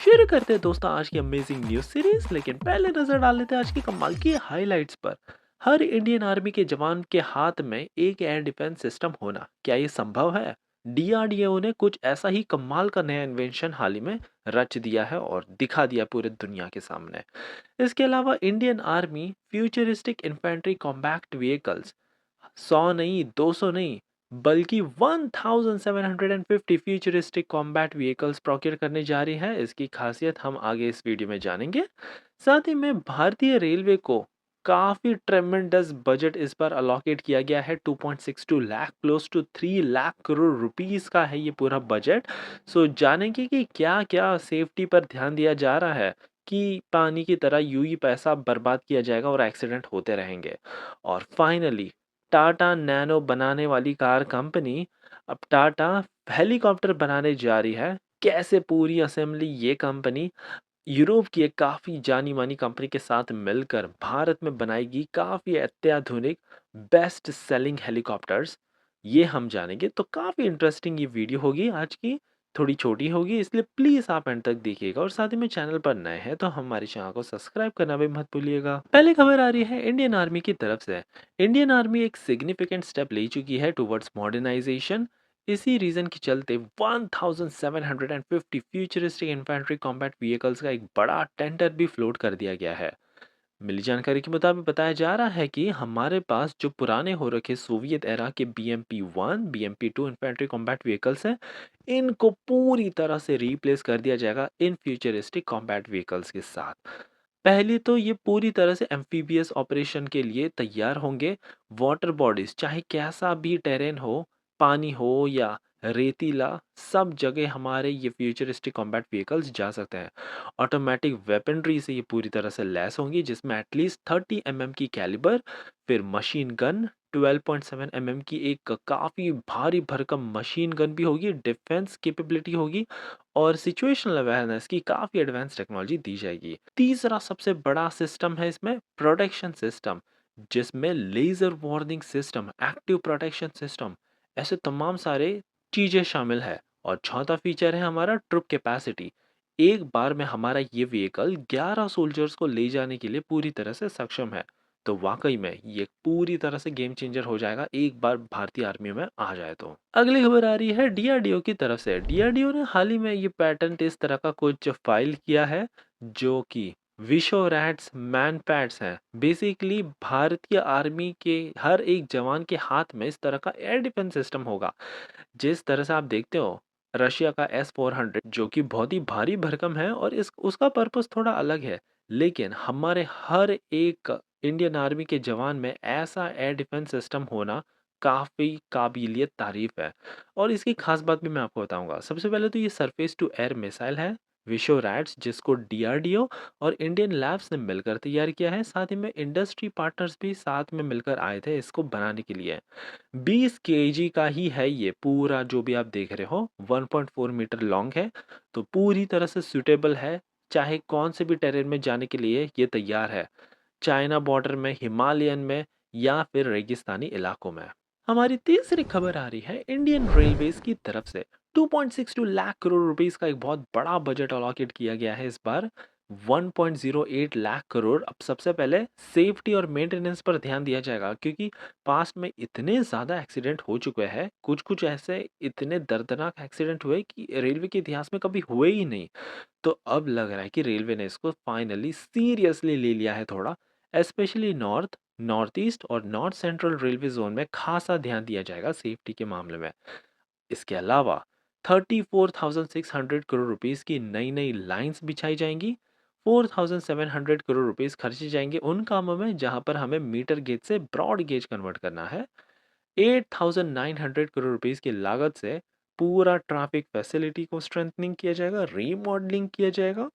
शुरू करते हैं दोस्तों आज की अमेजिंग न्यूज सीरीज। लेकिन पहले नजर डाल लेते हैं आज की कमाल की हाइलाइट्स पर। हर इंडियन आर्मी के जवान के हाथ में एक एयर डिफेंस सिस्टम होना, क्या ये संभव है? डीआरडीओ ने कुछ ऐसा ही कमाल का नया इन्वेंशन हाल ही में रच दिया है और दिखा दिया पूरे दुनिया के सामने। इसके अलावा Indian army futuristic infantry combat vehicles 100 नहीं, 200 नहीं, बल्कि 1750 फ्यूचरिस्टिक कॉम्बैट व्हीकल्स प्रोक्योर करने जा रही है। इसकी खासियत हम आगे इस वीडियो में जानेंगे। साथ ही में भारतीय रेलवे को काफी ट्रेमेंडस बजट इस बार अलोकेट किया गया है। 2.62 lakh, close to 3 lakh crore rupees का है ये पूरा बजट। सो जानेंगे कि क्या क्या सेफ्टी पर ध्यान दिया जा रहा है कि पानी की तरह यूं ही पैसा बर्बाद किया जाएगा और एक्सीडेंट होते रहेंगे। और फाइनली टाटा नैनो बनाने वाली कार कंपनी अब टाटा हेलीकॉप्टर बनाने जा रही है। कैसे पूरी असेंबली ये कंपनी यूरोप की एक काफ़ी जानी मानी कंपनी के साथ मिलकर भारत में बनाएगी काफ़ी अत्याधुनिक बेस्ट सेलिंग हेलीकॉप्टर्स, ये हम जानेंगे। तो काफ़ी इंटरेस्टिंग ये वीडियो होगी आज की। थोड़ी छोटी होगी इसलिए प्लीज़ आप एंड तक देखिएगा और साथ ही में चैनल पर नए हैं तो हमारे चैनल को सब्सक्राइब करना भी मत भूलिएगा। पहले खबर आ रही है इंडियन आर्मी की तरफ से। इंडियन आर्मी एक सिग्निफिकेंट स्टेप ले चुकी है टुवर्ड्स मॉडर्नाइजेशन। इसी रीजन के चलते 1750 फ्यूचरिस्टिक इन्फेंट्री कॉम्बैट व्हीकल्स का एक बड़ा टेंडर भी फ्लोट कर दिया गया है। मिली जानकारी के मुताबिक बताया जा रहा है कि हमारे पास जो पुराने हो रखे सोवियत एरा के BMP-1 BMP-2 infantry combat vehicles हैं, इनको पूरी तरह से रिप्लेस कर दिया जाएगा इन फ्यूचरिस्टिक कॉम्बैट व्हीकल्स के साथ। पहली तो ये पूरी तरह से एम्फीबियस ऑपरेशन के लिए तैयार होंगे। वाटर बॉडीज चाहे कैसा भी टेरेन हो, पानी हो या रेतीला, सब जगह हमारे ये फ्यूचरिस्टिक कॉम्बैट व्हीकल्स जा सकते हैं। ऑटोमेटिक वेपनरी से ये पूरी तरह से लैस होंगी जिसमें एटलीस्ट 30 की कैलिबर, फिर मशीन गन 12.7 की एक काफ़ी भारी भरकम मशीन गन भी होगी, डिफेंस कैपेबिलिटी होगी और सिचुएशनल अवेयरनेस की काफ़ी एडवांस टेक्नोलॉजी दी जाएगी। तीसरा सबसे बड़ा सिस्टम है इसमें प्रोटेक्शन सिस्टम, जिसमें laser warning system, active protection system, ऐसे तमाम सारे चीज़ें शामिल है। और चौथा फीचर है हमारा ट्रुप कैपेसिटी। एक बार में हमारा ये व्हीकल 11 सोल्जर्स को ले जाने के लिए पूरी तरह से सक्षम है। तो वाकई में ये पूरी तरह से गेम चेंजर हो जाएगा एक बार भारतीय आर्मी में आ जाए तो। अगली खबर आ रही है डीआरडीओ की तरफ से। डीआरडीओ ने हाल ही में ये पैटेंट इस तरह का कुछ फाइल किया है जो कि विशो रैट्स मैन पैड्स हैं। बेसिकली भारतीय आर्मी के हर एक जवान के हाथ में इस तरह का एयर डिफेंस सिस्टम होगा। जिस तरह से आप देखते हो रशिया का S-400 जो कि बहुत ही भारी भरकम है और इस उसका पर्पस थोड़ा अलग है, लेकिन हमारे हर एक इंडियन आर्मी के जवान में ऐसा एयर डिफेंस सिस्टम होना काफ़ी काबिलियत तारीफ है। और इसकी खास बात भी मैं आपको बताऊंगा। सबसे पहले तो ये सरफेस टू एयर मिसाइल है विशो रैट्स, जिसको डीआरडीओ और इंडियन लैब्स ने मिलकर तैयार किया है। साथ ही में इंडस्ट्री पार्टनर्स भी साथ में मिलकर आए थे इसको बनाने के लिए। 20 केजी का ही है ये पूरा जो भी आप देख रहे हो, 1.4 मीटर लॉन्ग है। तो पूरी तरह से सूटेबल है, चाहे कौन से भी टेरेन में जाने के लिए ये तैयार है, चाइना बॉर्डर में, हिमालयन में या फिर रेगिस्तानी इलाकों में। हमारी तीसरी खबर आ रही है इंडियन रेलवेज की तरफ से। 2.62 लाख करोड़ रुपीस का एक बहुत बड़ा बजट अलॉकेट किया गया है इस बार। 1.08 लाख करोड़। अब सबसे पहले सेफ्टी और मेंटेनेंस पर ध्यान दिया जाएगा क्योंकि पास्ट में इतने ज़्यादा एक्सीडेंट हो चुके हैं, कुछ कुछ ऐसे इतने दर्दनाक एक्सीडेंट हुए कि रेलवे के इतिहास में कभी हुए ही नहीं। तो अब लग रहा है कि रेलवे ने इसको फाइनली सीरियसली ले लिया है थोड़ा। स्पेशली नॉर्थ, नॉर्थ ईस्ट और नॉर्थ सेंट्रल रेलवे जोन में खासा ध्यान दिया जाएगा सेफ्टी के मामले में। इसके अलावा 34,600 करोड़ रुपीस की नई नई लाइंस बिछाई जाएंगी। 4,700 करोड़ रुपीस खर्चे जाएंगे उन कामों में जहां पर हमें मीटर गेज से ब्रॉड गेज कन्वर्ट करना है। 8,900 करोड़ रुपीस की लागत से पूरा ट्रैफिक फैसिलिटी को स्ट्रेंथनिंग किया जाएगा, रीमॉडलिंग किया जाएगा।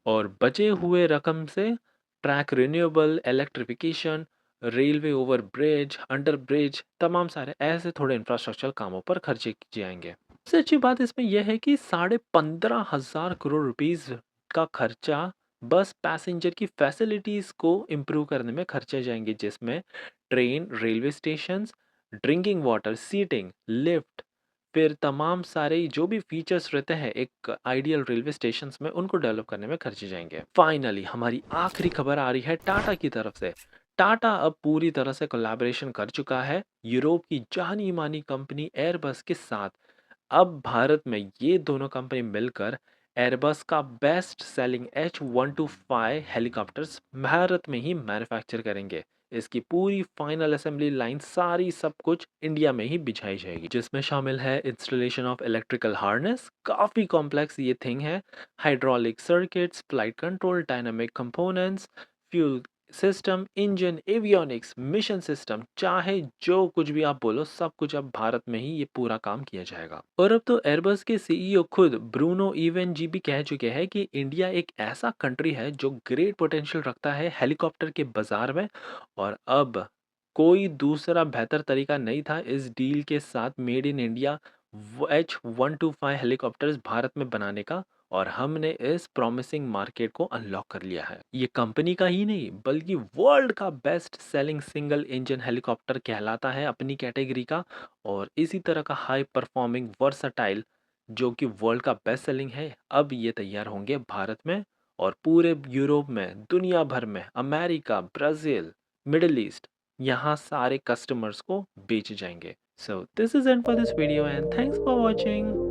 और बचे हुए रकम से track renewable, electrification, railway over bridge, under bridge, तमाम सारे ऐसे थोड़े इंफ्रास्ट्रक्चर कामों पर खर्चे किए जाएंगे। सबसे अच्छी बात इसमें यह है कि 15,500 करोड़ रुपीस का खर्चा बस पैसेंजर की फैसिलिटीज को इम्प्रूव करने में खर्चे जाएंगे, जिसमें train, railway stations, drinking water, seating, lift, फिर तमाम सारे जो भी फीचर्स रहते हैं एक आइडियल रेलवे स्टेशंस में, उनको डेवलप करने में खर्चे जाएंगे। फाइनली हमारी आखिरी खबर आ रही है टाटा की तरफ से। टाटा अब पूरी तरह से कोलैबोरेशन कर चुका है यूरोप की जानी मानी कंपनी एयरबस के साथ। अब भारत में ये दोनों कंपनी मिलकर एयरबस का best selling H125 helicopters Bharat में ही मैन्युफैक्चर करेंगे। इसकी पूरी फाइनल असेंबली लाइन सारी सब कुछ इंडिया में ही बिछाई जाएगी, जिसमें शामिल है इंस्टॉलेशन ऑफ इलेक्ट्रिकल हार्नेस, काफ़ी कॉम्प्लेक्स ये थिंग है, hydraulic circuits, flight control, dynamic components, fuel system, engine, avionics, mission system, चाहे जो कुछ भी आप बोलो सब कुछ अब भारत में ही ये पूरा काम किया जाएगा। और अब तो एयरबस के सीईओ खुद ब्रूनो इवेंजी भी कह चुके हैं कि इंडिया एक ऐसा कंट्री है जो ग्रेट पोटेंशियल रखता है हेलीकॉप्टर के बाजार में। और अब कोई दूसरा बेहतर तरीका नहीं था इस डील के साथ made in India H125 helicopters Bharat में बनाने का। और हमने इस प्रॉमिसिंग मार्केट को अनलॉक कर लिया है। ये कंपनी का ही नहीं बल्कि वर्ल्ड का best selling single engine helicopter कहलाता है अपनी कैटेगरी का। और इसी तरह का हाई परफॉर्मिंग वर्सटाइल जो कि वर्ल्ड का बेस्ट सेलिंग है, अब ये तैयार होंगे भारत में और पूरे यूरोप में, दुनिया भर में, अमेरिका, ब्राज़ील, मिडल ईस्ट, यहाँ सारे कस्टमर्स को बेचे जाएंगे। So this is and for this video and thanks for watching.